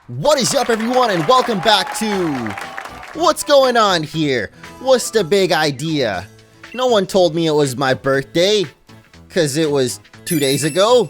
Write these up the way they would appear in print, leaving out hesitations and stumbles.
What is up, everyone, and welcome back to... What's going on here? What's the big idea? No one told me it was my birthday, because it was 2 days ago.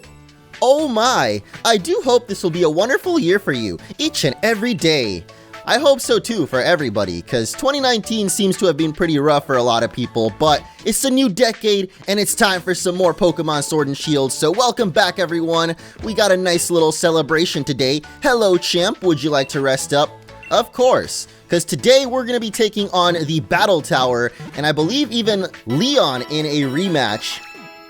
Oh my, I do hope this will be a wonderful year for you, each and every day. I hope so too for everybody, because 2019 seems to have been pretty rough for a lot of people, but it's a new decade, and it's time for some more Pokemon Sword and Shield, so welcome back, everyone. We got a nice little celebration today. Hello, champ, would you like to rest up? Of course, because today we're going to be taking on the Battle Tower, and I believe even Leon in a rematch.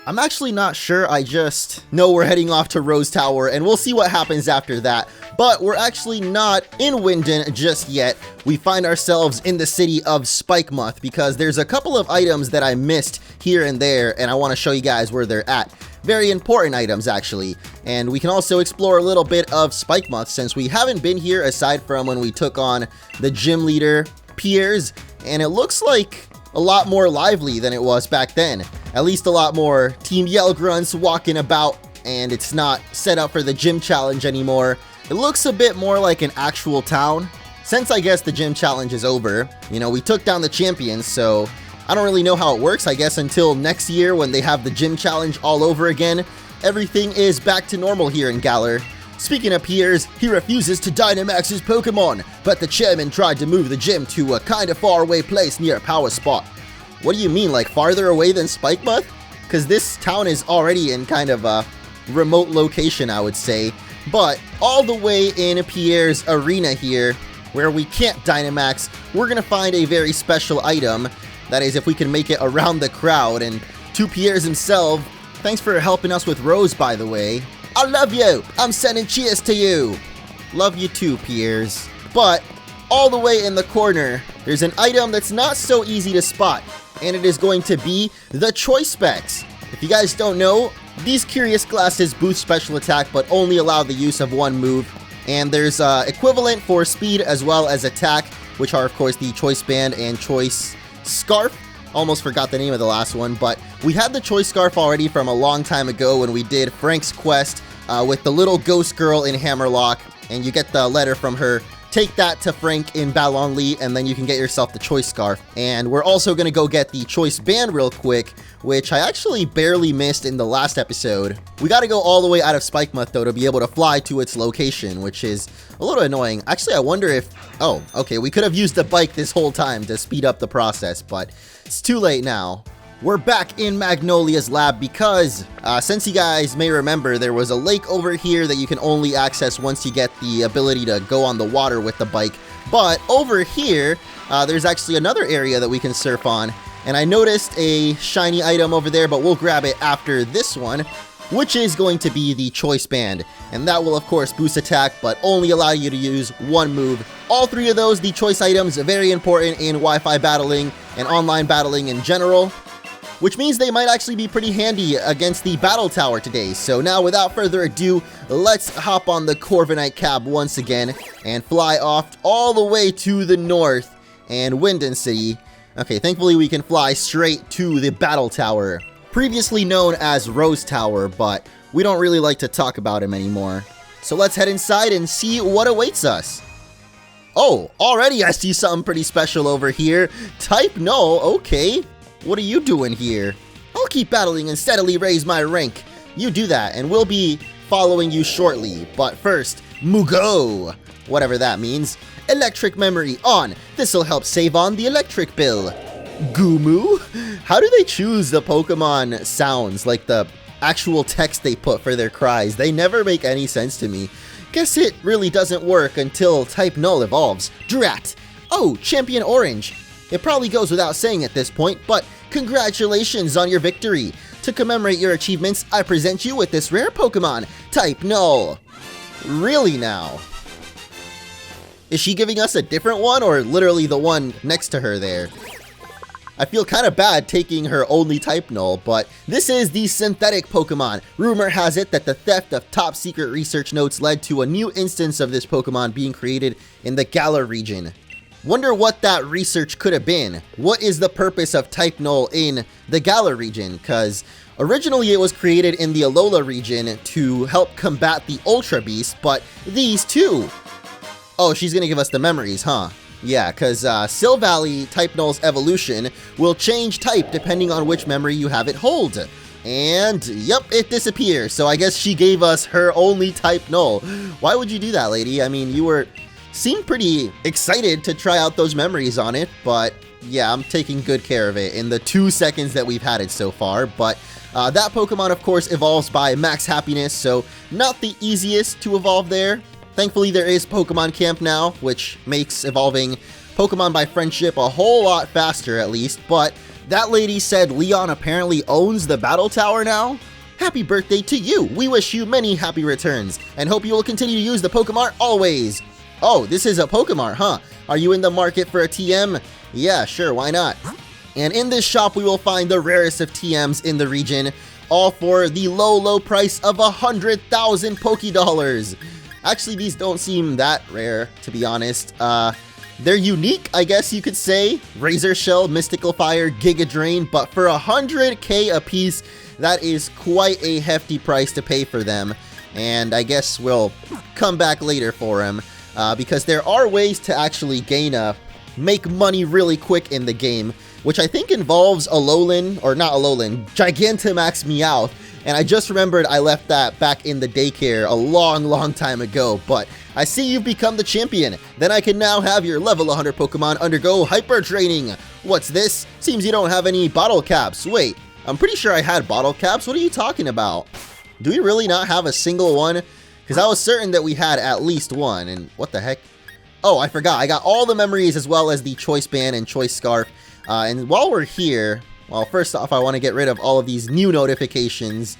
I'm actually not sure, I just know we're heading off to Rose Tower, and we'll see what happens after that. But we're actually not in Wyndon just yet. We find ourselves in the city of Spikemuth, because there's a couple of items that I missed here and there, and I want to show you guys where they're at. Very important items, actually. And we can also explore a little bit of Spikemuth, since we haven't been here aside from when we took on the gym leader, Piers, and it looks like a lot more lively than it was back then. At least a lot more Team Yell Grunts walking about, and it's not set up for the gym challenge anymore. It looks a bit more like an actual town. Since I guess the gym challenge is over, you know, we took down the champions, so I don't really know how it works. I guess until next year when they have the gym challenge all over again, everything is back to normal here in Galar. Speaking of Piers, he refuses to Dynamax his Pokemon, but the chairman tried to move the gym to a kinda far away place near a power spot. What do you mean, like farther away than Spikemuth? Because this town is already in kind of a remote location, I would say. But all the way in Pierre's arena here, where we can't Dynamax, we're going to find a very special item. That is, if we can make it around the crowd. And to Pierre's himself, thanks for helping us with Rose, by the way. I love you! I'm sending cheers to you! Love you too, Pierre's. But all the way in the corner, there's an item that's not so easy to spot. And it is going to be the Choice Specs. If you guys don't know, these Curious Glasses boost special attack but only allow the use of one move. And there's equivalent for speed as well as attack, which are of course the Choice Band and Choice Scarf. Almost forgot the name of the last one, but we had the Choice Scarf already from a long time ago when we did Frank's quest with the little ghost girl in Hammerlock, and you get the letter from her. Take that to Frank in Ballonly, and then you can get yourself the Choice Scarf. And we're also going to go get the Choice Band real quick, which I actually barely missed in the last episode. We got to go all the way out of Spikemuth, though, to be able to fly to its location, which is a little annoying. Actually, I wonder if... Oh, okay, we could have used the bike this whole time to speed up the process, but it's too late now. We're back in Magnolia's lab because, since you guys may remember, there was a lake over here that you can only access once you get the ability to go on the water with the bike. But over here, there's actually another area that we can surf on. And I noticed a shiny item over there, but we'll grab it after this one, which is going to be the Choice Band. And that will, of course, boost attack, but only allow you to use one move. All three of those, the choice items, are very important in Wi-Fi battling and online battling in general, which means they might actually be pretty handy against the Battle Tower today. So now, without further ado, let's hop on the Corviknight cab once again and fly off all the way to the north and Wyndon City. Okay, thankfully we can fly straight to the Battle Tower, previously known as Rose Tower, but we don't really like to talk about him anymore. So let's head inside and see what awaits us. Oh, already I see something pretty special over here. Type Null, okay. What are you doing here? I'll keep battling and steadily raise my rank. You do that, and we'll be following you shortly. But first, Mugo! Whatever that means. Electric memory on. This'll help save on the electric bill. Gumu? How do they choose the Pokemon sounds, like the actual text they put for their cries? They never make any sense to me. Guess it really doesn't work until Type Null evolves. Drat! Oh, Champion Orange! It probably goes without saying at this point, but congratulations on your victory! To commemorate your achievements, I present you with this rare Pokemon, Type Null. Really now? Is she giving us a different one, or literally the one next to her there? I feel kind of bad taking her only Type Null, but this is the synthetic Pokemon. Rumor has it that the theft of top secret research notes led to a new instance of this Pokemon being created in the Galar region. Wonder what that research could have been. What is the purpose of Type Null in the Galar region? Because originally it was created in the Alola region to help combat the Ultra Beast, but these two Oh, she's gonna give us the memories, huh? Yeah, because Silvally Type Null's evolution will change type depending on which memory you have it hold. And, yep, it disappears. So I guess she gave us her only Type Null. Why would you do that, lady? I mean, you seemed pretty excited to try out those memories on it, but yeah, I'm taking good care of it in the 2 seconds that we've had it so far. But that Pokemon, of course, evolves by Max Happiness, so not the easiest to evolve there. Thankfully, there is Pokemon Camp now, which makes evolving Pokemon by friendship a whole lot faster, at least. But that lady said Leon apparently owns the Battle Tower now. Happy birthday to you! We wish you many happy returns, and hope you will continue to use the Pokemart always! Oh, this is a Pokemart, huh? Are you in the market for a TM? Yeah, sure, why not? And in this shop, we will find the rarest of TMs in the region, all for the low price of 100,000 Pokédollars. Actually, these don't seem that rare, to be honest. They're unique, I guess you could say. Razor Shell, Mystical Fire, Giga Drain, but for 100k a piece, that is quite a hefty price to pay for them. And I guess we'll come back later for them, because there are ways to actually make money really quick in the game, which I think involves Gigantamax Meowth. And I just remembered I left that back in the daycare a long time ago, but I see you've become the champion. Then I can now have your level 100 Pokemon undergo hyper training. What's this? Seems you don't have any bottle caps. Wait, I'm pretty sure I had bottle caps. What are you talking about? Do we really not have a single one? Because I was certain that we had at least one, and what the heck? Oh, I forgot. I got all the memories as well as the Choice Band and Choice Scarf. And while we're here, well, first off, I want to get rid of all of these new notifications.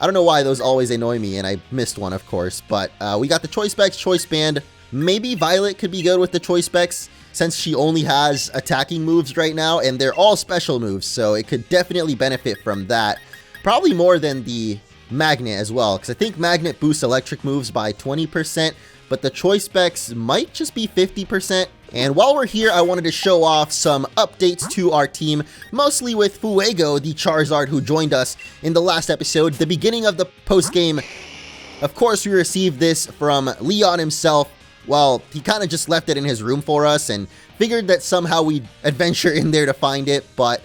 I don't know why those always annoy me, and I missed one, of course. But we got the Choice Specs, Choice Band. Maybe Violet could be good with the Choice Specs, since she only has attacking moves right now, and they're all special moves, so it could definitely benefit from that. Probably more than the Magnet as well, because I think Magnet boosts electric moves by 20%, but the Choice Specs might just be 50%. And while we're here, I wanted to show off some updates to our team, mostly with Fuego, the Charizard who joined us in the last episode, the beginning of the post-game. Of course, we received this from Leon himself. Well, he kind of just left it in his room for us and figured that somehow we'd adventure in there to find it, but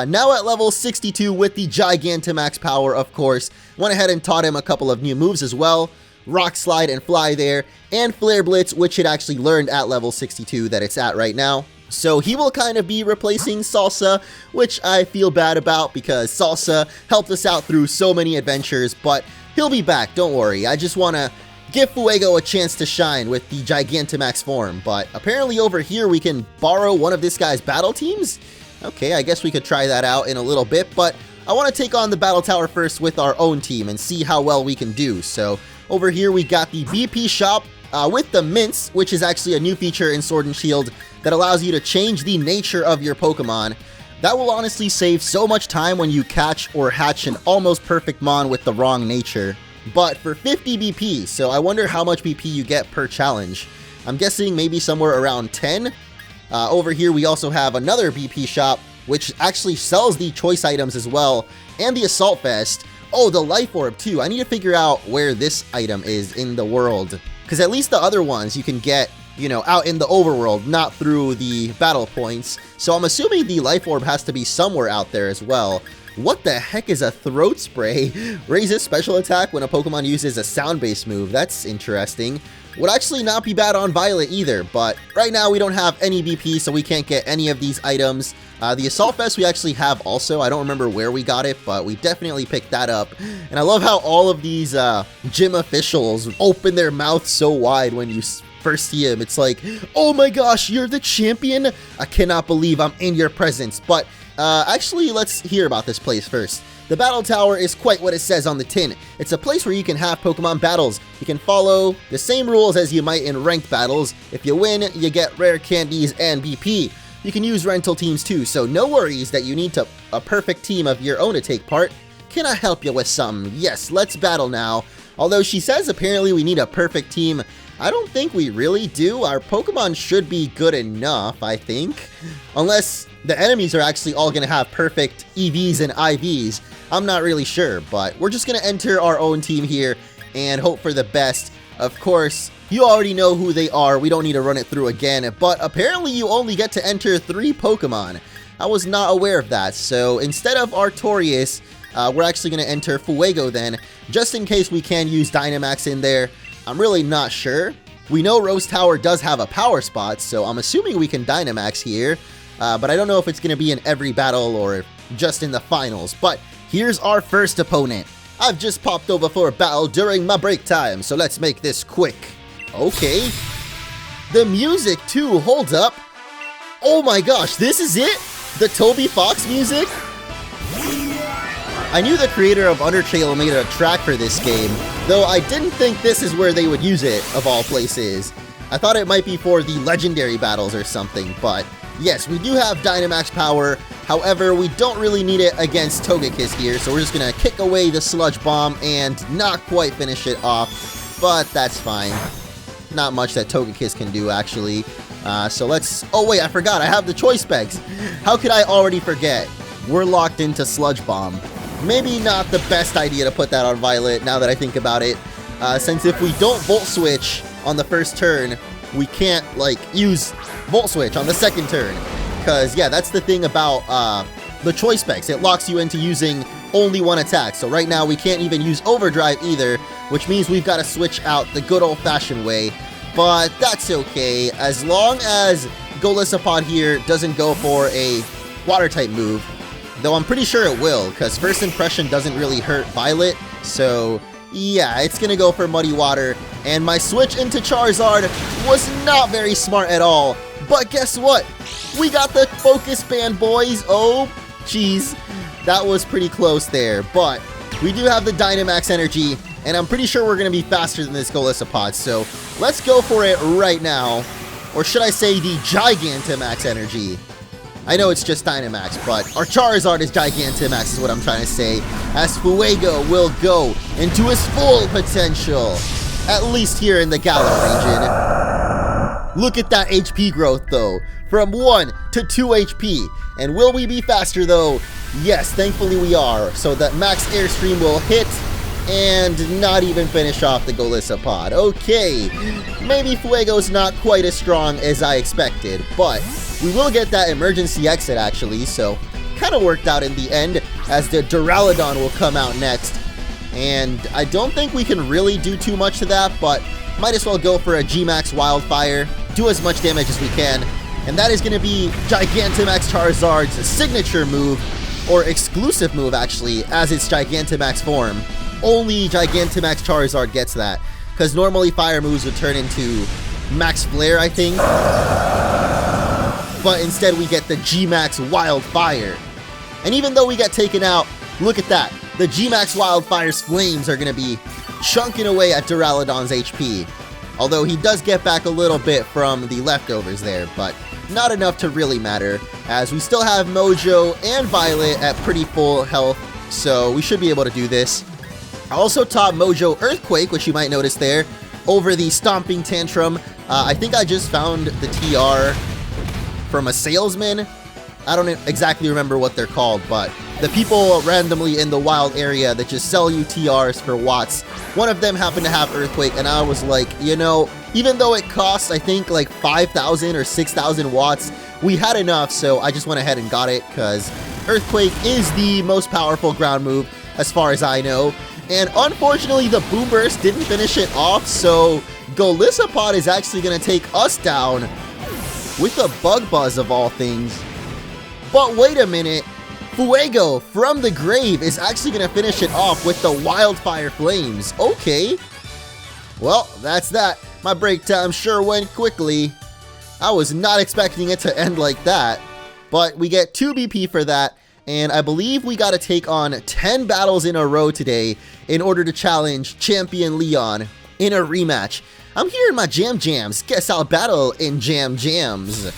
now at level 62 with the Gigantamax power, of course, went ahead and taught him a couple of new moves as well. Rock Slide and Fly there, and Flare Blitz, which it actually learned at level 62 that it's at right now. So he will kind of be replacing Salsa, which I feel bad about because Salsa helped us out through so many adventures, but he'll be back, don't worry. I just want to give Fuego a chance to shine with the Gigantamax form, but apparently over here we can borrow one of this guy's battle teams? Okay, I guess we could try that out in a little bit, but I want to take on the Battle Tower first with our own team and see how well we can do. So over here we got the BP shop with the mints, which is actually a new feature in Sword and Shield that allows you to change the nature of your Pokemon. That will honestly save so much time when you catch or hatch an almost perfect Mon with the wrong nature. But for 50 BP, so I wonder how much BP you get per challenge. I'm guessing maybe somewhere around 10. Over here we also have another BP shop, which actually sells the choice items as well, and the Assault Vest. Oh, the Life Orb too. I need to figure out where this item is in the world, because at least the other ones you can get, you know, out in the overworld, not through the battle points. So I'm assuming the Life Orb has to be somewhere out there as well. What the heck is a Throat Spray? Raises special attack when a Pokemon uses a sound-based move. That's interesting. Would actually not be bad on Violet either, but right now we don't have any BP, so we can't get any of these items. The Assault Vest we actually have also. I don't remember where we got it, but we definitely picked that up. And I love how all of these gym officials open their mouths so wide when you first see him. It's like, oh my gosh, you're the champion? I cannot believe I'm in your presence. But actually, let's hear about this place first. The Battle Tower is quite what it says on the tin. It's a place where you can have Pokemon battles. You can follow the same rules as you might in ranked battles. If you win, you get rare candies and BP. You can use rental teams too, so no worries that you need a perfect team of your own to take part. Can I help you with something? Yes, let's battle now. Although she says apparently we need a perfect team, I don't think we really do. Our Pokemon should be good enough, I think. Unless the enemies are actually all going to have perfect EVs and IVs. I'm not really sure, but we're just going to enter our own team here and hope for the best. Of course, You already know who they are, we don't need to run it through again, but apparently you only get to enter 3 Pokemon. I was not aware of that, so instead of Artorias, we're actually going to enter Fuego then, just in case we can use Dynamax in there. I'm really not sure. We know Rose Tower does have a power spot, so I'm assuming we can Dynamax here, but I don't know if it's going to be in every battle or just in the finals. But here's our first opponent. I've just popped over for a battle during my break time, so let's make this quick. Okay. The music too, hold up. Oh my gosh, this is it? The Toby Fox music? I knew the creator of Undertale made a track for this game, though I didn't think this is where they would use it, of all places. I thought it might be for the legendary battles or something, but yes, we do have Dynamax power. However, we don't really need it against Togekiss here, so we're just gonna kick away the Sludge Bomb and not quite finish it off, but that's fine. Not much that Togekiss can do, actually. So let's... Oh wait, I forgot, I have the choice specs. How could I already forget? We're locked into Sludge Bomb. Maybe not the best idea to put that on Violet, now that I think about it. Since if we don't Volt Switch on the first turn, we can't, like, use Volt Switch on the second turn. Because, yeah, that's the thing about the choice specs. It locks you into using only one attack. So right now, we can't even use Overdrive either, which means we've got to switch out the good old-fashioned way. But that's okay, as long as Golisopod here doesn't go for a Water-type move. Though I'm pretty sure it will, because First Impression doesn't really hurt Violet, so yeah, it's gonna go for Muddy Water, and my switch into Charizard was not very smart at all, but guess what? We got the Focus Band, boys! Oh, jeez, that was pretty close there, but we do have the Dynamax energy, and I'm pretty sure we're gonna be faster than this Golisopod, so let's go for it right now, or should I say the Gigantamax energy. I know it's just Dynamax, but our Charizard is Gigantamax is what I'm trying to say, as Fuego will go into his full potential, at least here in the Galar region. Look at that HP growth though, from 1 to 2 HP, and will we be faster though? Yes, thankfully we are, so that Max Airstream will hit and not even finish off the Golisopod. Okay, maybe Fuego's not quite as strong as I expected, but we will get that emergency exit actually, so kind of worked out in the end, as the Duraludon will come out next. And I don't think we can really do too much to that, but might as well go for a G-Max Wildfire, do as much damage as we can, and that is going to be Gigantamax Charizard's signature move, or exclusive move actually, as its Gigantamax form. Only Gigantamax Charizard gets that, because normally fire moves would turn into Max Flare, I think. But instead we get the G-Max Wildfire. And even though we got taken out, look at that. The G-Max Wildfire's flames are going to be chunking away at Duraludon's HP. Although he does get back a little bit from the leftovers there, but not enough to really matter, as we still have Mojo and Violet at pretty full health, so we should be able to do this. I also taught Mojo Earthquake, which you might notice there, over the Stomping Tantrum. I think I just found the TR from a salesman. I don't exactly remember what they're called, but the people randomly in the wild area that just sell you TRs for watts, one of them happened to have Earthquake, and I was like, you know, even though it costs, I think, like 5,000 or 6,000 watts, we had enough, so I just went ahead and got it, because Earthquake is the most powerful ground move, as far as I know. And unfortunately, the Boom Burst didn't finish it off, so Golisopod is actually going to take us down with a Bug Buzz of all things. But wait a minute, Fuego from the grave is actually going to finish it off with the Wildfire Flames. Okay. Well, that's that. My break time sure went quickly. I was not expecting it to end like that. But we get 2 BP for that. And I believe we got to take on 10 battles in a row today in order to challenge Champion Leon in a rematch. I'm here in my Jam Jams. Guess I'll battle in Jam Jams.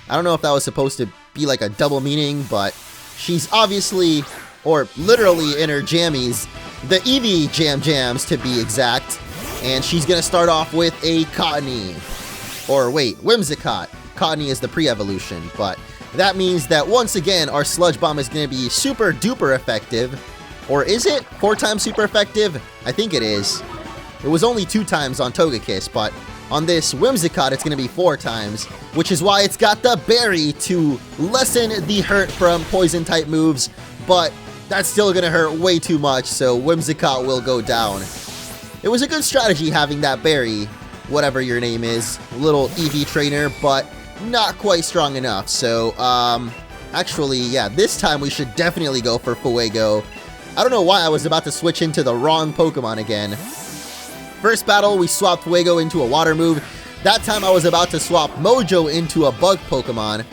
I don't know if that was supposed to be like a double meaning, but she's obviously, or literally in her jammies, the Eevee Jam Jams to be exact. And she's going to start off with a Cottonee. Or wait, Whimsicott. Cottonee is the pre-evolution, but that means that once again, our Sludge Bomb is going to be super duper effective. Or is it 4 times super effective? I think it is. It was only 2 times on Togekiss, but on this Whimsicott, it's going to be 4 times, which is why it's got the berry to lessen the hurt from poison-type moves, but that's still going to hurt way too much, so Whimsicott will go down. It was a good strategy having that berry, whatever your name is, little EV trainer, but not quite strong enough. So, actually, yeah, this time we should definitely go for Fuego. I don't know why I was about to switch into the wrong Pokemon again. First battle, we swapped Fuego into a water move. That time I was about to swap Mojo into a bug Pokemon,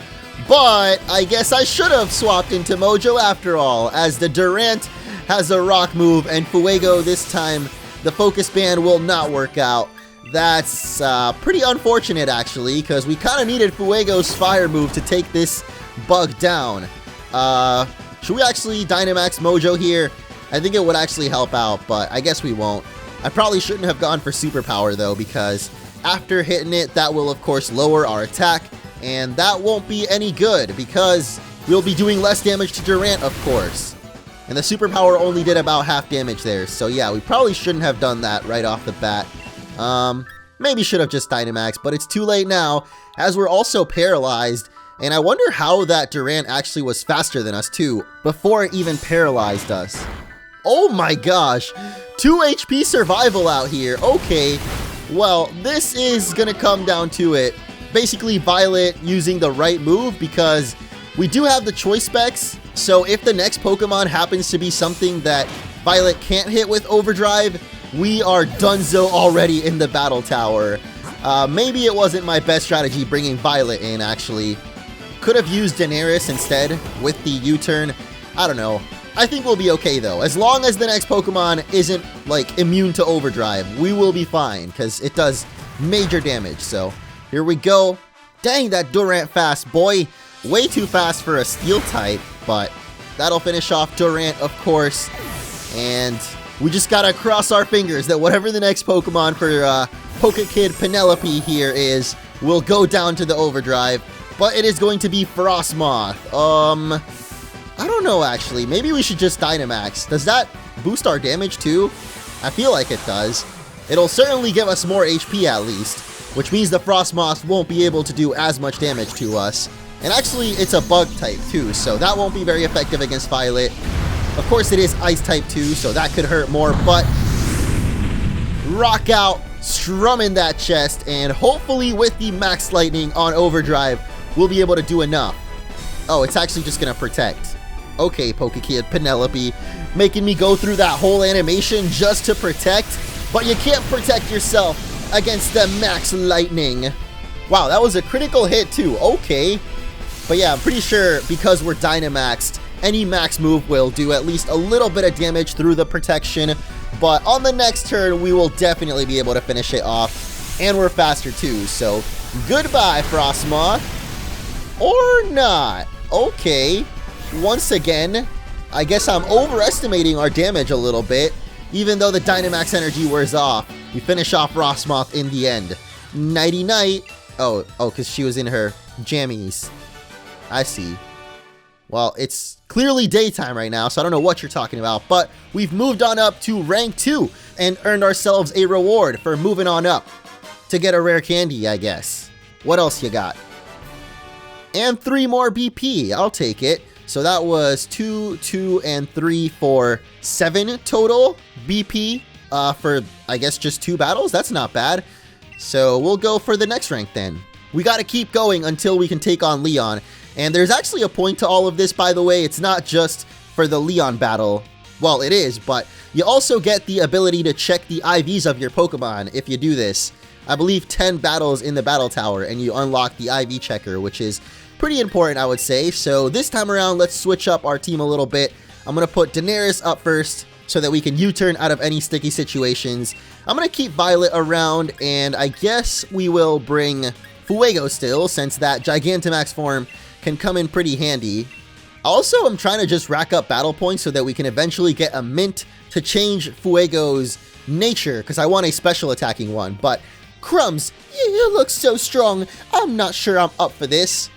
but I guess I should have swapped into Mojo after all, as the Durant has a rock move, and Fuego this time, the Focus Band will not work out. That's pretty unfortunate, actually, because we kind of needed Fuego's fire move to take this bug down. Should we actually Dynamax Mojo here? I think it would actually help out, but I guess we won't. I probably shouldn't have gone for Superpower, though, because after hitting it, that will, of course, lower our attack, and that won't be any good, because we'll be doing less damage to Durant, of course. And the Superpower only did about half damage there, so yeah, we probably shouldn't have done that right off the bat. Maybe should have just Dynamax, but it's too late now, as we're also paralyzed, and I wonder how that Durant actually was faster than us too, before it even paralyzed us. Oh my gosh, 2 HP survival out here, okay. Well, this is gonna come down to it. Basically, Violet using the right move, because we do have the choice specs, so if the next Pokemon happens to be something that Violet can't hit with Overdrive, we are donezo already in the battle tower. Maybe it wasn't my best strategy bringing Violet in, actually. Could have used Daenerys instead with the U-turn. I don't know. I think we'll be okay, though. As long as the next Pokemon isn't, like, immune to Overdrive, we will be fine, because it does major damage. So, here we go. Dang, that Durant fast, boy. Way too fast for a Steel type, but that'll finish off Durant, of course. And we just gotta cross our fingers that whatever the next Pokemon for Pokekid Penelope here is, will go down to the Overdrive. But it is going to be Frostmoth. I don't know, actually. Maybe we should just Dynamax. Does that boost our damage too? I feel like it does. It'll certainly give us more HP at least, which means the Frostmoth won't be able to do as much damage to us. And actually, it's a bug type too, so that won't be very effective against Violet. Of course, it is ice type too, so that could hurt more, but Rock out, strum in that chest, and hopefully with the Max Lightning on Overdrive, we'll be able to do enough. Oh, it's actually just gonna protect. Okay, Pokekid Penelope, making me go through that whole animation just to protect, but you can't protect yourself against the Max Lightning. Wow, that was a critical hit too, okay. But yeah, I'm pretty sure because we're Dynamaxed, any max move will do at least a little bit of damage through the protection, but on the next turn, we will definitely be able to finish it off, and we're faster too, so goodbye, Frostmoth. Or not. Okay, once again, I guess I'm overestimating our damage a little bit, even though the Dynamax energy wears off. We finish off Frostmoth in the end. Nighty-night. Oh, because she was in her jammies. I see. Well, it's clearly daytime right now, so I don't know what you're talking about, but we've moved on up to rank 2 and earned ourselves a reward for moving on up to get a rare candy, I guess. What else you got? And 3 more BP. I'll take it. So that was 2, 2, and 3 for 7 total BP for, I guess, just 2 battles. That's not bad. So we'll go for the next rank then. We got to keep going until we can take on Leon. And there's actually a point to all of this, by the way. It's not just for the Leon battle. Well, it is, but you also get the ability to check the IVs of your Pokemon if you do this. I believe 10 battles in the battle tower, and you unlock the IV checker, which is pretty important, I would say. So this time around, let's switch up our team a little bit. I'm going to put Daenerys up first so that we can U-turn out of any sticky situations. I'm going to keep Violet around, and I guess we will bring Fuego still, since that Gigantamax form can come in pretty handy. Also, I'm trying to just rack up battle points so that we can eventually get a mint to change Fuego's nature, because I want a special attacking one. But Crumbs, you look so strong. I'm not sure I'm up for this.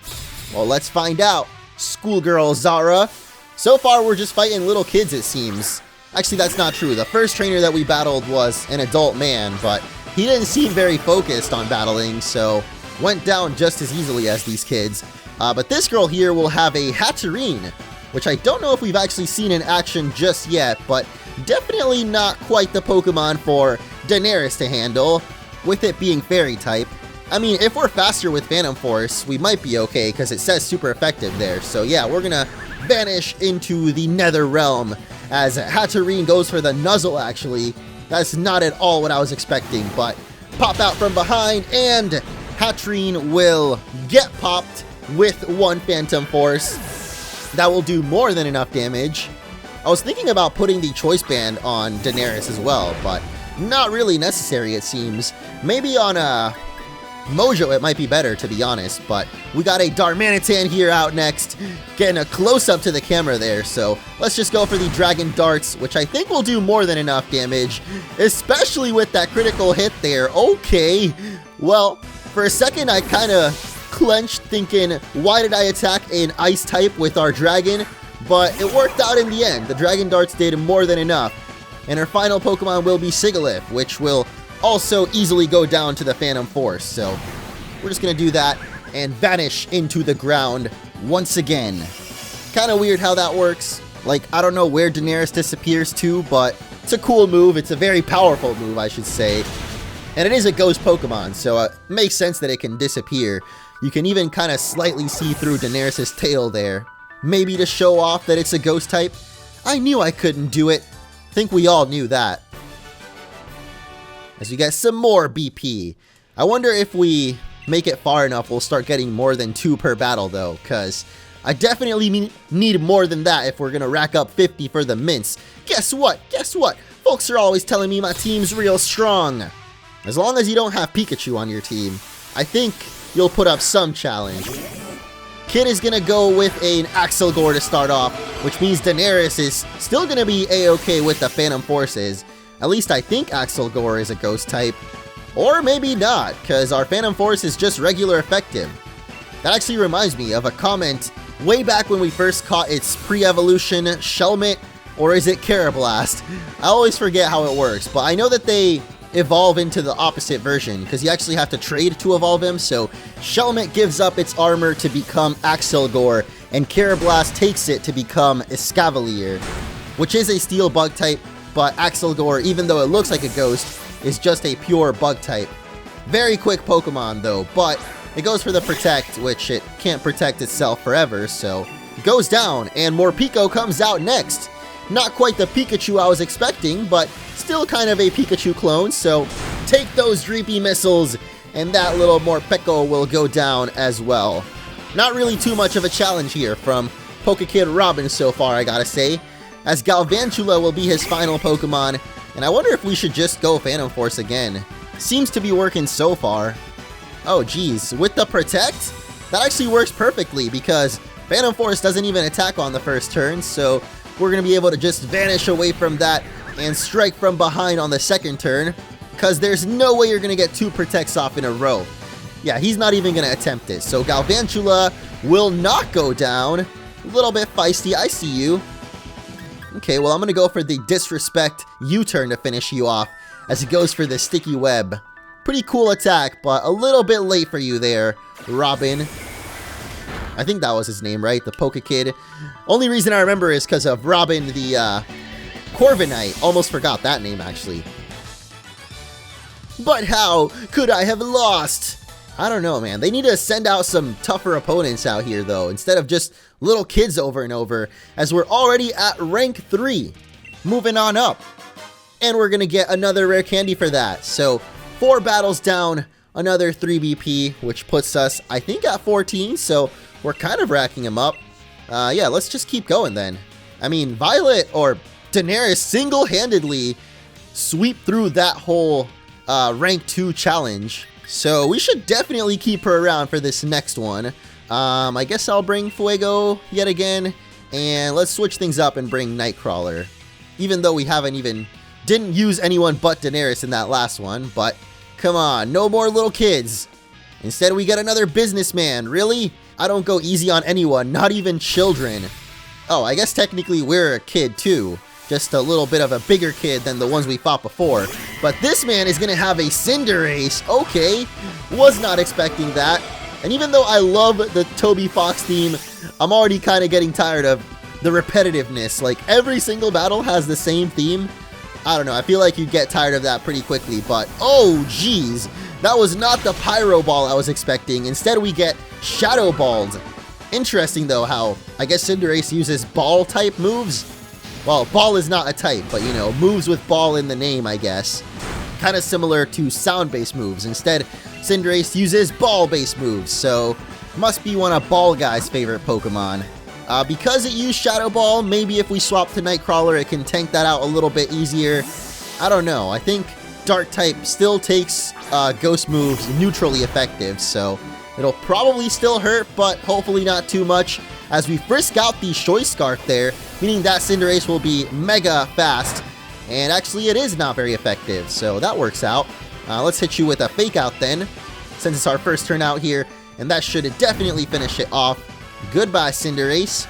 Well, let's find out. Schoolgirl Zara. So far, we're just fighting little kids, it seems. Actually, that's not true. The first trainer that we battled was an adult man, but he didn't seem very focused on battling, so went down just as easily as these kids. But this girl here will have a Hatterene, which I don't know if we've actually seen in action just yet, but definitely not quite the Pokemon for Daenerys to handle, with it being Fairy type. I mean, if we're faster with Phantom Force, we might be okay, because it says super effective there. So yeah, we're gonna vanish into the Nether Realm, as Hatterene goes for the Nuzzle, actually. That's not at all what I was expecting, but pop out from behind, and Hatterene will get popped with one Phantom Force. That will do more than enough damage. I was thinking about putting the Choice Band on Daenerys as well, but not really necessary, it seems. Maybe on Mojo it might be better, to be honest, but we got a Darmanitan here out next, getting a close-up to the camera there, so let's just go for the Dragon Darts, which I think will do more than enough damage, especially with that critical hit there. Okay, well, for a second I kind of clenched thinking, why did I attack an Ice type with our Dragon? But it worked out in the end. The Dragon Darts did more than enough, and our final Pokemon will be Sigilyph, which will also easily go down to the Phantom Force. So we're just going to do that and vanish into the ground once again. Kind of weird how that works. Like, I don't know where Daenerys disappears to, but it's a cool move. It's a very powerful move, I should say. And it is a ghost Pokemon, so it makes sense that it can disappear. You can even kind of slightly see through Daenerys' tail there. Maybe to show off that it's a ghost type. I knew I couldn't do it. Think we all knew that. As we get some more BP. I wonder if we make it far enough, we'll start getting more than 2 per battle though, because I definitely need more than that if we're going to rack up 50 for the mints. Guess what? Guess what? Folks are always telling me my team's real strong. As long as you don't have Pikachu on your team, I think you'll put up some challenge. Kid is going to go with an Axelgore to start off, which means Daenerys is still going to be a-okay with the Phantom Forces. At least I think Axelgore is a ghost type. Or maybe not, because our Phantom Force is just regular effective. That actually reminds me of a comment way back when we first caught its pre-evolution Shelmet, or is it Carablast? I always forget how it works, but I know that they evolve into the opposite version, because you actually have to trade to evolve him. So Shelmet gives up its armor to become Axelgore, and Carablast takes it to become Escavalier, which is a steel bug type, but Axelgore, even though it looks like a ghost, is just a pure bug type. Very quick Pokemon though, but it goes for the Protect, which it can't protect itself forever, so it goes down, and Morpeko comes out next. Not quite the Pikachu I was expecting, but still kind of a Pikachu clone, so take those Dreepy Missiles, and that little Morpeko will go down as well. Not really too much of a challenge here from Pokekid Robin so far, I gotta say, as Galvantula will be his final Pokemon, and I wonder if we should just go Phantom Force again. Seems to be working so far. Oh geez, with the Protect? That actually works perfectly, because Phantom Force doesn't even attack on the first turn, so we're going to be able to just vanish away from that and strike from behind on the second turn, because there's no way you're going to get 2 Protects off in a row. Yeah, he's not even going to attempt it. So Galvantula will not go down. A little bit feisty, I see you. Okay, well I'm going to go for the Disrespect U-turn to finish you off, as he goes for the Sticky Web. Pretty cool attack, but a little bit late for you there, Robin. I think that was his name, right? The Pokekid. Only reason I remember is because of Robin the Corviknight. Almost forgot that name, actually. But how could I have lost? I don't know, man. They need to send out some tougher opponents out here, though, instead of just little kids over and over, as we're already at rank 3. Moving on up. And we're going to get another rare candy for that. So 4 battles down, another 3 BP, which puts us, I think, at 14. So we're kind of racking them up. Yeah, let's just keep going then. I mean, Violet or Daenerys single-handedly sweep through that whole rank 2 challenge. So we should definitely keep her around for this next one. I guess I'll bring Fuego yet again. And let's switch things up and bring Nightcrawler. Even though we didn't use anyone but Daenerys in that last one. But come on, no more little kids. Instead we get another businessman. Really? I don't go easy on anyone, not even children. Oh, I guess technically we're a kid too. just a little bit of a bigger kid than the ones we fought before. But this man is gonna have a Cinderace. Okay, was not expecting that. And even though I love the Toby Fox theme, I'm already kind of getting tired of the repetitiveness. Like, every single battle has the same theme. I don't know, I feel like you get tired of that pretty quickly, but oh geez, that was not the Pyro Ball I was expecting. Instead we get Shadow Balled. Interesting though how, I guess Cinderace uses ball type moves. Well, ball is not a type, but you know, moves with ball in the name, I guess. Kind of similar to sound-based moves. Instead, Cinderace uses ball-based moves, so must be one of Ball Guy's favorite Pokemon. Because it used Shadow Ball, maybe if we swap to Nightcrawler, it can tank that out a little bit easier. I don't know. I think Dark type still takes Ghost moves neutrally effective, so it'll probably still hurt, but hopefully not too much, as we frisk out the Choice Scarf there, meaning that Cinderace will be mega fast, and actually it is not very effective, so that works out. Let's hit you with a Fake Out then, since it's our first turn out here, and that should definitely finish it off. Goodbye, Cinderace.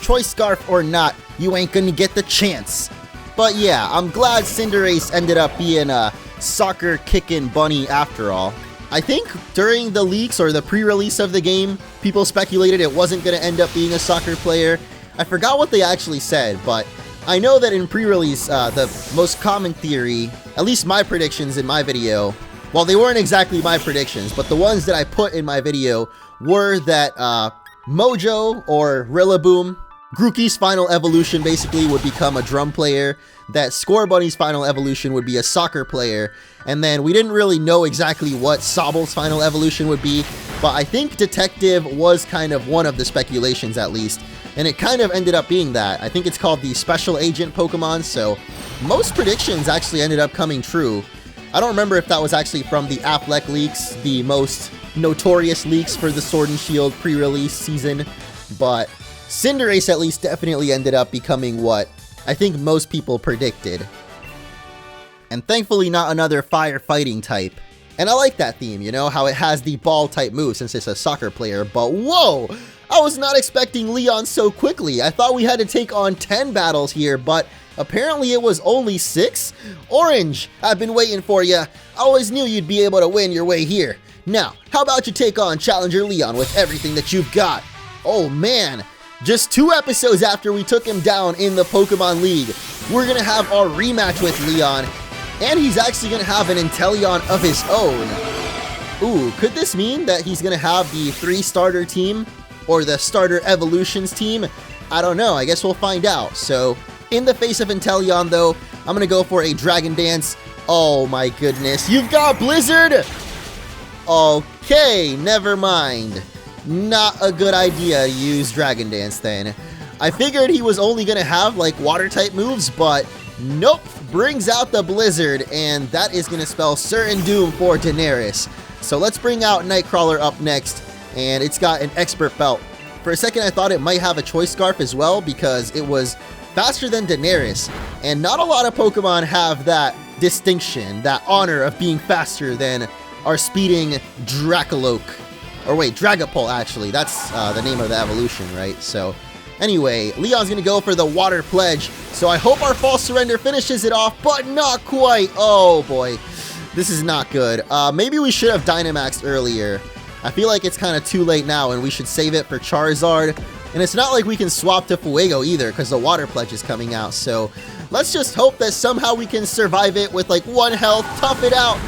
Choice Scarf or not, you ain't gonna get the chance. But yeah, I'm glad Cinderace ended up being a soccer kicking bunny after all. I think during the leaks or the pre-release of the game, people speculated it wasn't going to end up being a soccer player. I forgot what they actually said, but I know that in pre-release, the most common theory, at least my predictions in my video, well, they weren't exactly my predictions, but the ones that I put in my video were that Mojo or Rillaboom, Grookey's final evolution basically would become a drum player, that Scorbunny's final evolution would be a soccer player, and then we didn't really know exactly what Sobble's final evolution would be, but I think Detective was kind of one of the speculations at least, and it kind of ended up being that. I think it's called the Special Agent Pokemon, so most predictions actually ended up coming true. I don't remember if that was actually from the Affleck leaks, the most notorious leaks for the Sword and Shield pre-release season, but Cinderace at least definitely ended up becoming what I think most people predicted. And thankfully not another firefighting type. And I like that theme, you know, how it has the ball type move since it's a soccer player, but whoa! I was not expecting Leon so quickly. I thought we had to take on 10 battles here, but apparently it was only 6? Orange, I've been waiting for you. I always knew you'd be able to win your way here. Now, how about you take on Challenger Leon with everything that you've got? Oh man, just 2 episodes after we took him down in the Pokemon League, we're gonna have our rematch with Leon, and he's actually gonna have an Inteleon of his own. Ooh, could this mean that he's gonna have the 3-starter team? Or the starter evolutions team? I don't know, I guess we'll find out. So, in the face of Inteleon though, I'm gonna go for a Dragon Dance. Oh my goodness, you've got Blizzard! Okay, never mind. Not a good idea to use Dragon Dance then. I figured he was only gonna have like water type moves, but nope, brings out the Blizzard, and that is gonna spell certain doom for Daenerys. So let's bring out Nightcrawler up next, and it's got an Expert Belt. For a second I thought it might have a Choice Scarf as well because it was faster than Daenerys, and not a lot of Pokemon have that distinction, that honor of being faster than our speeding Dracoloak. Or wait, Dragapult actually, that's the name of the evolution, right? So anyway, Leon's gonna go for the Water Pledge, so I hope our False Surrender finishes it off, but not quite. Oh boy, this is not good. Maybe we should have Dynamaxed earlier. I feel like it's kind of too late now and we should save it for Charizard. And it's not like we can swap to Fuego either because the Water Pledge is coming out, so let's just hope that somehow we can survive it with like 1 health, tough it out.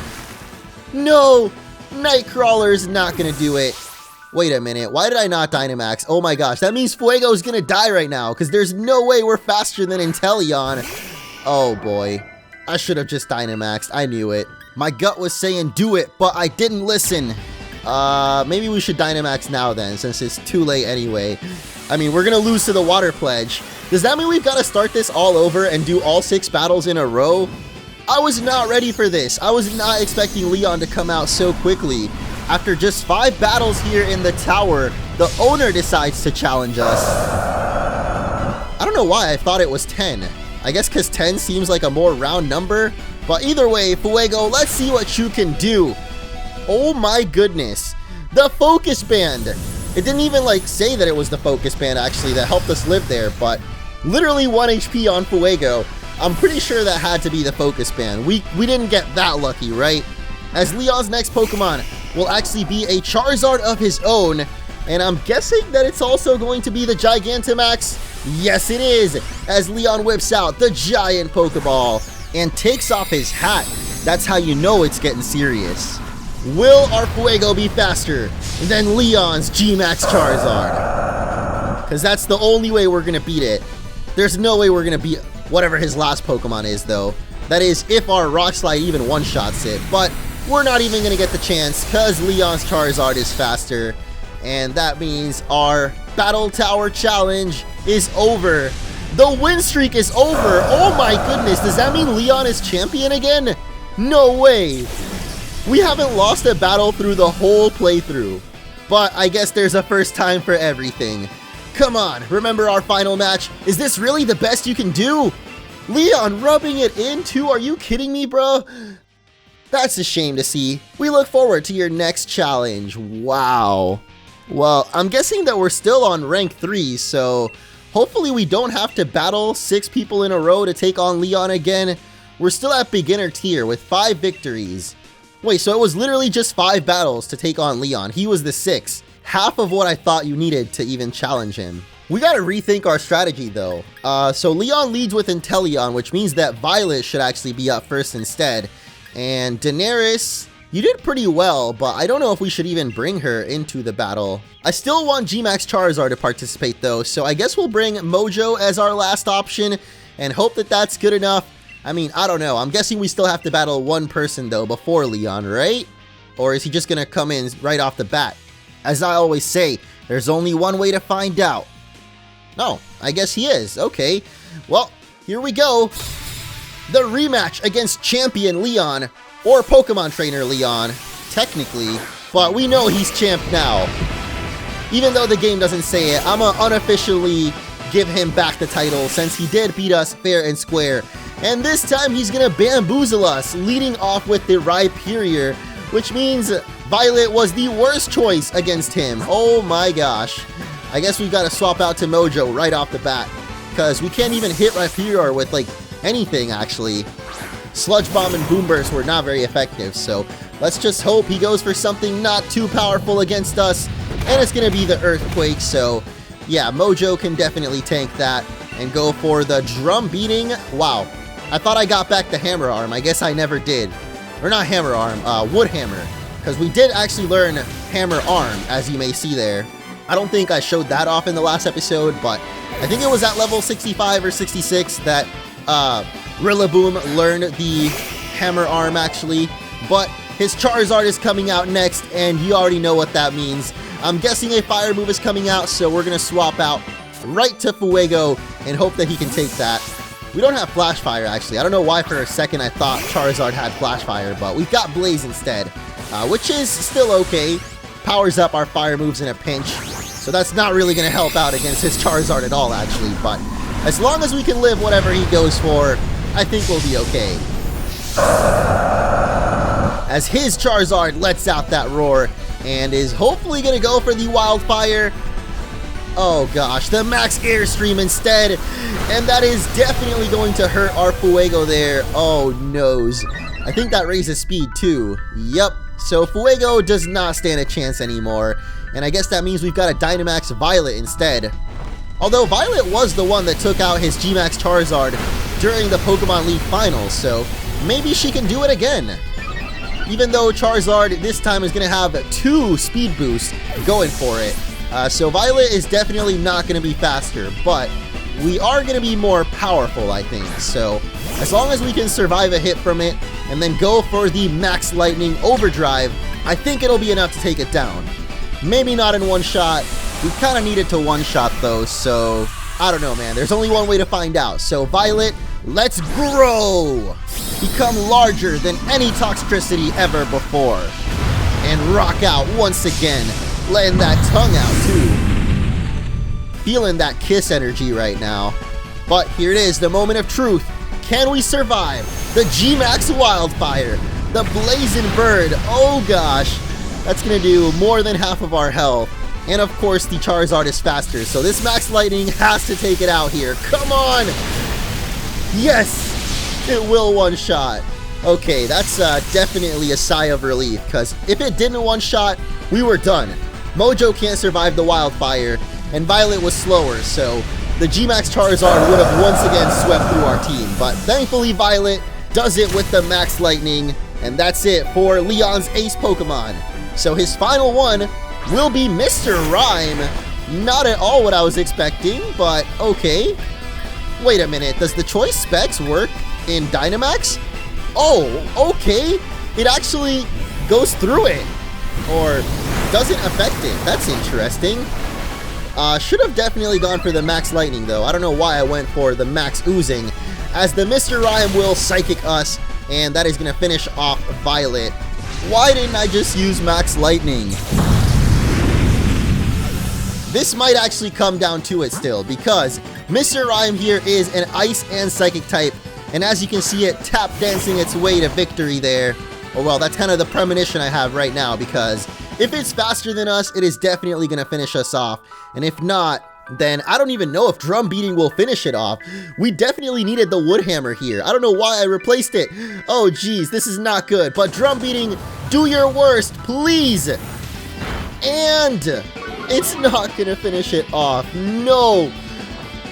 No! Nightcrawler's not gonna do it. Wait a minute, why did I not Dynamax? Oh my gosh, that means Fuego's gonna die right now, because there's no way we're faster than Inteleon. Oh boy, I should have just Dynamaxed, I knew it. My gut was saying do it, but I didn't listen. Maybe we should Dynamax now then, since it's too late anyway. I mean, we're gonna lose to the Water Pledge. Does that mean we've got to start this all over and do all 6 battles in a row? I was not ready for this. I was not expecting Leon to come out so quickly. After just 5 battles here in the tower, the owner decides to challenge us. I don't know why I thought it was 10. I guess because 10 seems like a more round number. But either way, Fuego, let's see what you can do. Oh my goodness. The Focus Band. It didn't even like say that it was the Focus Band actually that helped us live there, but Literally 1 HP on Fuego. I'm pretty sure that had to be the focus band. We didn't get that lucky, right? As Leon's next Pokemon will actually be a Charizard of his own, and I'm guessing that it's also going to be the Gigantamax. Yes, it is, as Leon whips out the giant Pokeball and takes off his hat. That's how you know it's getting serious. Will our Fuego be faster than Leon's G-Max Charizard? Because that's the only way we're going to beat it. There's no way we're going to beat whatever his last Pokemon is, though. That is, if our Rock Slide even one-shots it. But we're not even going to get the chance because Leon's Charizard is faster. And that means our Battle Tower Challenge is over. The win streak is over. Oh my goodness, does that mean Leon is champion again? No way. We haven't lost a battle through the whole playthrough. But I guess there's a first time for everything. Come on, remember our final match? Is this really the best you can do? Leon rubbing it in too? Are you kidding me, bro? That's a shame to see. We look forward to your next challenge. Wow. Well, I'm guessing that we're still on rank 3, so hopefully we don't have to battle 6 people in a row to take on Leon again. We're still at beginner tier with 5 victories. Wait, so it was literally just 5 battles to take on Leon. He was the 6th. Half of what I thought you needed to even challenge him. We gotta rethink our strategy though. So Leon leads with Inteleon, which means that Violet should actually be up first instead. And Daenerys, you did pretty well, but I don't know if we should even bring her into the battle. I still want G-Max Charizard to participate though, so I guess we'll bring Mojo as our last option and hope that that's good enough. I mean, I don't know. I'm guessing we still have to battle one person though before Leon, right? Or is he just gonna come in right off the bat? As I always say, there's only one way to find out. No, I guess he is. Okay, well, here we go. The rematch against Champion Leon, or Pokemon Trainer Leon, technically, but we know he's champ now. Even though the game doesn't say it, I'ma unofficially give him back the title since he did beat us fair and square. And this time he's gonna bamboozle us, leading off with the Rhyperior, which means Violet was the worst choice against him. Oh my gosh. I guess we've got to swap out to Mojo right off the bat, because we can't even hit Rhyperior with like anything actually. Sludge Bomb and Boom Burst were not very effective, so let's just hope he goes for something not too powerful against us, and it's gonna be the Earthquake. So yeah, Mojo can definitely tank that and go for the Drum Beating. Wow, I thought I got back the Hammer Arm. I guess I never did. Or not Hammer Arm, Wood Hammer, because we did actually learn Hammer Arm, as you may see there. I don't think I showed that off in the last episode, but I think it was at level 65 or 66 that Rillaboom learned the Hammer Arm actually. But his Charizard is coming out next, and you already know what that means. I'm guessing a Fire move is coming out, so we're going to swap out right to Fuego and hope that he can take that. We don't have Flash Fire actually. I don't know why for a second I thought Charizard had Flash Fire, but we've got Blaze instead, which is still okay. Powers up our fire moves in a pinch, so that's not really going to help out against his Charizard at all actually, but as long as we can live whatever he goes for, I think we'll be okay. As his Charizard lets out that roar and is hopefully going to go for the Wildfire. Oh gosh, the Max Airstream instead, and that is definitely going to hurt our Fuego there. Oh noes. I think that raises speed too. Yep. So Fuego does not stand a chance anymore, and I guess that means we've got a Dynamax Violet instead. Although Violet was the one that took out his G-Max Charizard during the Pokemon League Finals, so maybe she can do it again. Even though Charizard this time is going to have 2 speed boosts going for it. So Violet is definitely not going to be faster, but we are going to be more powerful, I think. So as long as we can survive a hit from it and then go for the Max Lightning Overdrive, I think it'll be enough to take it down. Maybe not in one shot. We kind of need it to one shot though, so I don't know, man. There's only one way to find out. So Violet, let's grow! Become larger than any Toxtricity ever before. And rock out once again, letting that tongue out too. Feeling that kiss energy right now. But here it is, the moment of truth. Can we survive the G-Max Wildfire? The Blazing Bird, oh gosh. That's gonna do more than half of our health. And of course, the Charizard is faster, so this Max Lightning has to take it out here. Come on! Yes! It will one-shot. Okay, that's definitely a sigh of relief, because if it didn't one-shot, we were done. Mojo can't survive the Wildfire, and Violet was slower, so the G-Max Charizard would have once again swept through our team. But thankfully, Violet does it with the Max Lightning, and that's it for Leon's ace Pokemon. So his final one will be Mr. Rime. Not at all what I was expecting, but okay. Wait a minute, does the choice specs work in Dynamax? Oh, okay. It actually goes through it, or doesn't affect it. That's interesting. Should have definitely gone for the Max Lightning, though. I don't know why I went for the Max Oozing, as the Mr. Rime will Psychic us, and that is going to finish off Violet. Why didn't I just use Max Lightning? This might actually come down to it still, because Mr. Rime here is an Ice and Psychic type, and as you can see it tap dancing its way to victory there. Oh well, that's kind of the premonition I have right now, because if it's faster than us, it is definitely going to finish us off, and if not, then I don't even know if Drum Beating will finish it off. We definitely needed the Wood Hammer here. I don't know why I replaced it. Oh geez, this is not good, but Drum Beating, do your worst, please! And it's not gonna finish it off, no!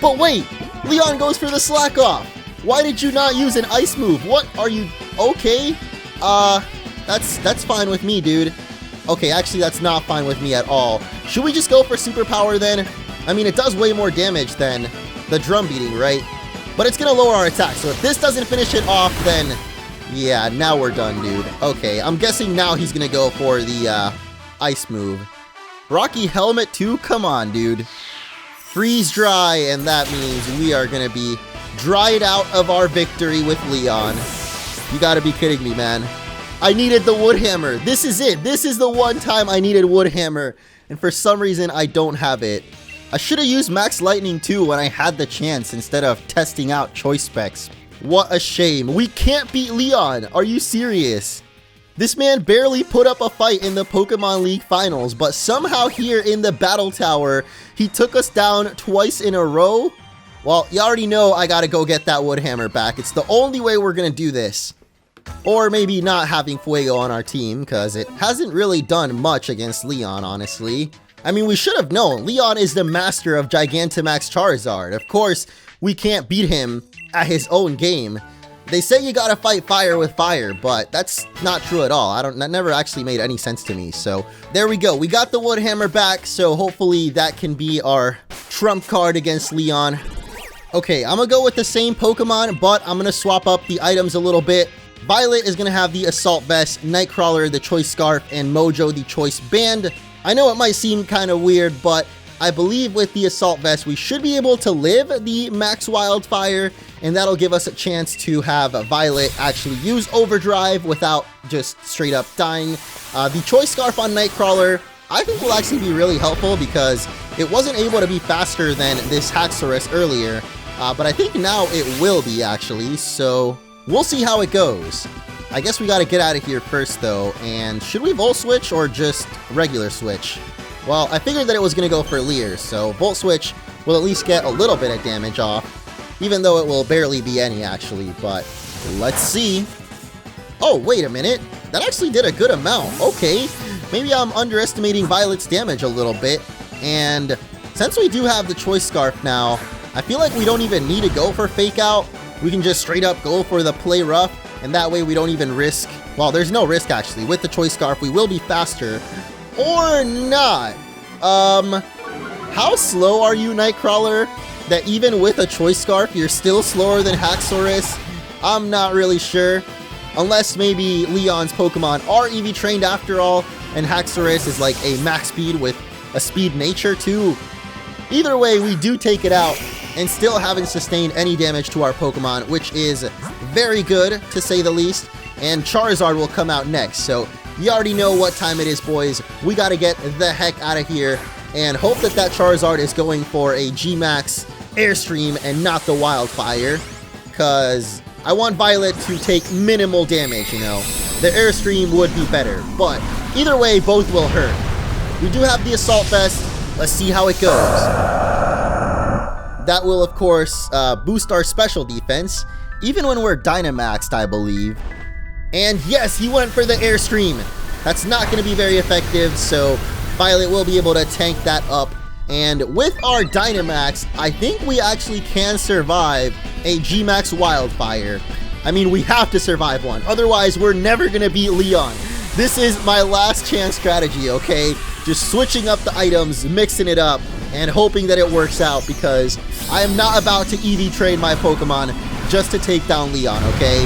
But wait, Leon goes for the Slack Off. Why did you not use an Ice move? What are you, okay? That's fine with me, dude. Okay, actually that's not fine with me at all. Should we just go for Superpower then? I mean, it does way more damage than the Drum Beating, right? But it's gonna lower our attack, so if this doesn't finish it off, then yeah, now we're done, dude. Okay, I'm guessing now he's gonna go for the Ice move. Rocky Helmet too? Come on, dude. Freeze Dry, and that means we are gonna be dried out of our victory with Leon. You gotta be kidding me, man. I needed the Wood Hammer. This is it. This is the one time I needed Wood Hammer, and for some reason I don't have it. I should have used Max Lightning too when I had the chance instead of testing out choice specs. What a shame. We can't beat Leon. Are you serious? This man barely put up a fight in the Pokemon League finals, but somehow here in the Battle Tower, he took us down twice in a row. Well, you already know I gotta go get that Wood Hammer back. It's the only way we're gonna do this. Or maybe not having Fuego on our team, because it hasn't really done much against Leon, honestly. I mean, we should have known. Leon is the master of Gigantamax Charizard. Of course, we can't beat him at his own game. They say you gotta fight fire with fire, but that's not true at all. That never actually made any sense to me. So there we go. We got the Wood Hammer back, so hopefully that can be our trump card against Leon. Okay, I'm gonna go with the same Pokemon, but I'm gonna swap up the items a little bit. Violet is gonna have the Assault Vest, Nightcrawler the Choice Scarf, and Mojo the Choice Band. I know it might seem kind of weird, but I believe with the Assault Vest, we should be able to live the Max Wildfire, and that'll give us a chance to have Violet actually use Overdrive without just straight up dying. The Choice Scarf on Nightcrawler, I think will actually be really helpful because it wasn't able to be faster than this Haxorus earlier, but I think now it will be actually, so we'll see how it goes. I guess we gotta get out of here first though, and should we Volt Switch or just regular Switch? Well, I figured that it was gonna go for Leer, so Volt Switch will at least get a little bit of damage off, even though it will barely be any actually, but let's see. Oh, wait a minute, that actually did a good amount. Okay, maybe I'm underestimating Violet's damage a little bit, and since we do have the Choice Scarf now, I feel like we don't even need to go for Fake Out. We can just straight up go for the Play Rough, and that way we don't even risk, well, there's no risk actually. With the Choice Scarf, we will be faster, or not. How slow are you, Nightcrawler, that even with a Choice Scarf, you're still slower than Haxorus? I'm not really sure, unless maybe Leon's Pokemon are EV trained after all, and Haxorus is like a max speed with a speed nature too. Either way, we do take it out, and still haven't sustained any damage to our Pokemon, which is very good, to say the least. And Charizard will come out next, so you already know what time it is, boys. We gotta get the heck out of here, and hope that that Charizard is going for a G-Max Airstream and not the Wildfire, because I want Violet to take minimal damage, you know. The Airstream would be better, but either way, both will hurt. we do have the Assault Vest. Let's see how it goes. That will, of course, boost our special defense, even when we're Dynamaxed, I believe. And yes, he went for the Airstream. That's not going to be very effective, so Violet will be able to tank that up. And with our Dynamax, I think we actually can survive a G-Max Wildfire. I mean, we have to survive one, otherwise we're never going to beat Leon. This is my last chance strategy, okay? Just switching up the items, mixing it up, and hoping that it works out, because I am not about to EV train my Pokemon just to take down Leon, okay?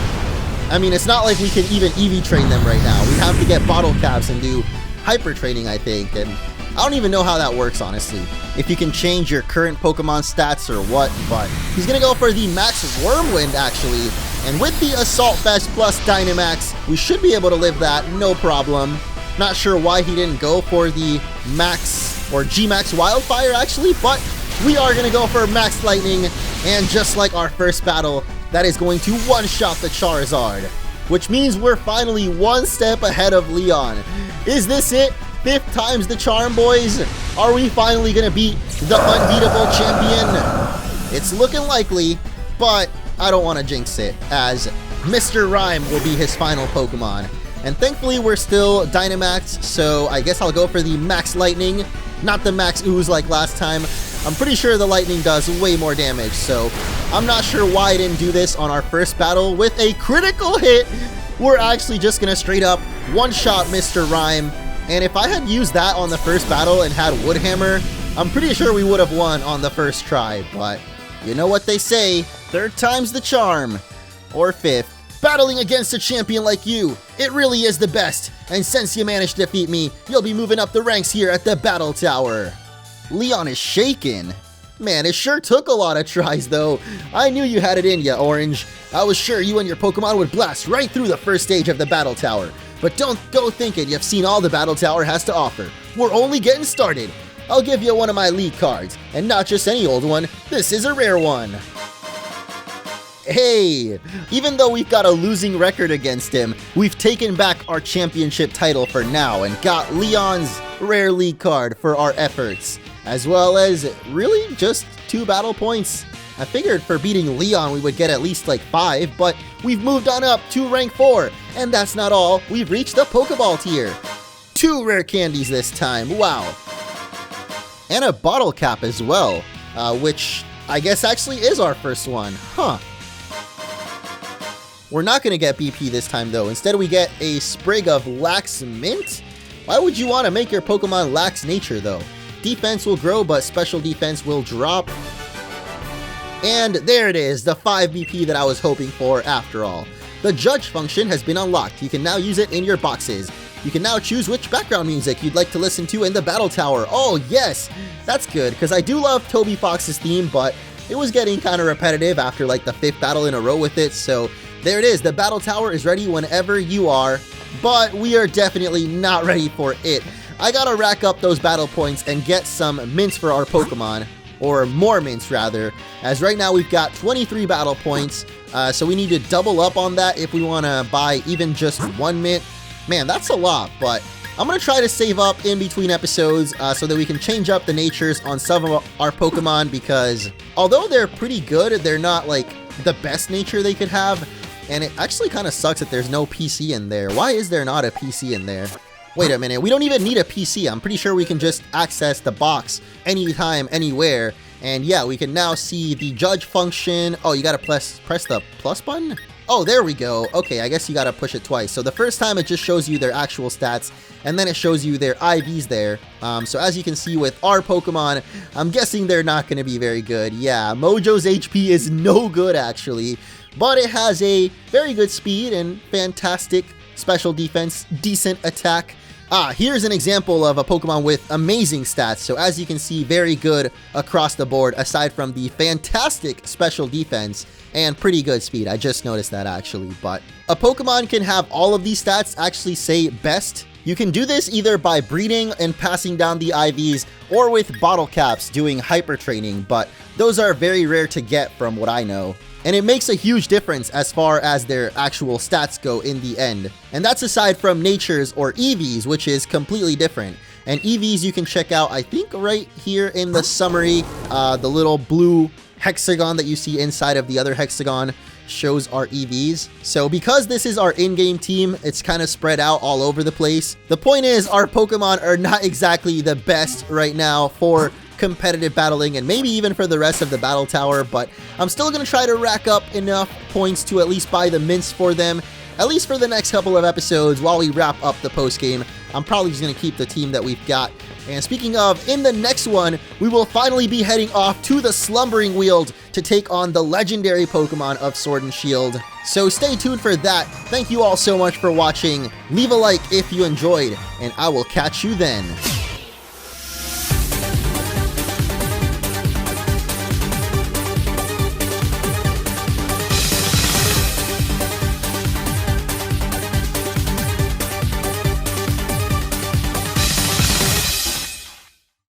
I mean, it's not like we can even EV train them right now. We have to get bottle caps and do hyper training, I think, and I don't even know how that works, honestly. If you can change your current Pokemon stats or what, but he's gonna go for the Max Wormwind, actually. And with the Assault Vest plus Dynamax, we should be able to live that, no problem. Not sure why he didn't go for the Max or G-Max Wildfire, actually, but we are gonna go for Max Lightning, and just like our first battle, that is going to one-shot the Charizard, which means we're finally one step ahead of Leon. Is this it? 5th time's the charm, boys? Are we finally gonna beat the unbeatable champion? It's looking likely, but I don't want to jinx it, as Mr. Rhyme will be his final Pokemon. And thankfully we're still Dynamaxed, so I guess I'll go for the Max Lightning, not the Max Ooze like last time. I'm pretty sure the Lightning does way more damage, so I'm not sure why I didn't do this on our first battle with a critical hit. We're actually just gonna straight up one-shot Mr. Rhyme. And if I had used that on the first battle and had Wood Hammer, I'm pretty sure we would have won on the first try, but you know what they say, 3rd time's the charm, or 5th. Battling against a champion like you, it really is the best, and since you managed to defeat me, you'll be moving up the ranks here at the Battle Tower. Leon is shaken. Man, it sure took a lot of tries though. I knew you had it in ya, Orange. I was sure you and your Pokemon would blast right through the first stage of the Battle Tower. But don't go thinking you've seen all the Battle Tower has to offer. We're only getting started. I'll give you one of my lead cards, and not just any old one. This is a rare one. Hey, even though we've got a losing record against him, we've taken back our championship title for now and got Leon's rare league card for our efforts, as well as really just 2 battle points. I figured for beating Leon we would get at least like 5, but we've moved on up to rank 4, and that's not all, we've reached the Pokeball tier. 2 rare candies this time, wow. And a bottle cap as well, which I guess actually is our first one, huh. We're not going to get BP this time though, instead we get a sprig of Lax Mint? Why would you want to make your Pokemon Lax Nature though? Defense will grow, but special defense will drop. And there it is, the 5 BP that I was hoping for after all. The Judge function has been unlocked. You can now use it in your boxes. You can now choose which background music you'd like to listen to in the Battle Tower. Oh yes, that's good, because I do love Toby Fox's theme, but it was getting kind of repetitive after like the 5th battle in a row with it, so there it is, the Battle Tower is ready whenever you are, but we are definitely not ready for it. I gotta rack up those battle points and get some mints for our Pokemon, or more mints rather, as right now we've got 23 battle points, so we need to double up on that if we want to buy even just 1 mint. Man, that's a lot, but I'm gonna try to save up in between episodes so that we can change up the natures on some of our Pokemon, because although they're pretty good, they're not like the best nature they could have. And it actually kind of sucks that there's no PC in there. Why is there not a PC in there? Wait a minute, we don't even need a PC. I'm pretty sure we can just access the box anytime, anywhere. And yeah, we can now see the Judge function. Oh, you gotta press the plus button? Oh, there we go. Okay, I guess you gotta push it twice. So the first time it just shows you their actual stats, and then it shows you their IVs there. So as you can see with our Pokemon, I'm guessing they're not gonna be very good. Yeah, Mojo's HP is no good actually, but it has a very good speed and fantastic special defense, decent attack. Here's an example of a Pokemon with amazing stats. So as you can see, very good across the board, aside from the fantastic special defense and pretty good speed. I just noticed that actually, but a Pokemon can have all of these stats actually say best. You can do this either by breeding and passing down the IVs, or with bottle caps doing hyper training, but those are very rare to get from what I know. And it makes a huge difference as far as their actual stats go in the end. And that's aside from natures or EVs, which is completely different. And EVs you can check out, I think right here in the summary, the little blue hexagon that you see inside of the other hexagon shows our EVs. So because this is our in-game team, it's kind of spread out all over the place. The point is, our Pokemon are not exactly the best right now for competitive battling and maybe even for the rest of the battle tower, but I'm still going to try to rack up enough points to at least buy the mints for them, at least for the next couple of episodes while we wrap up the post game. I'm probably just going to keep the team that we've got. And speaking of, in the next one, we will finally be heading off to the Slumbering Weald to take on the legendary Pokemon of Sword and Shield. So stay tuned for that. Thank you all so much for watching. Leave a like if you enjoyed, and I will catch you then.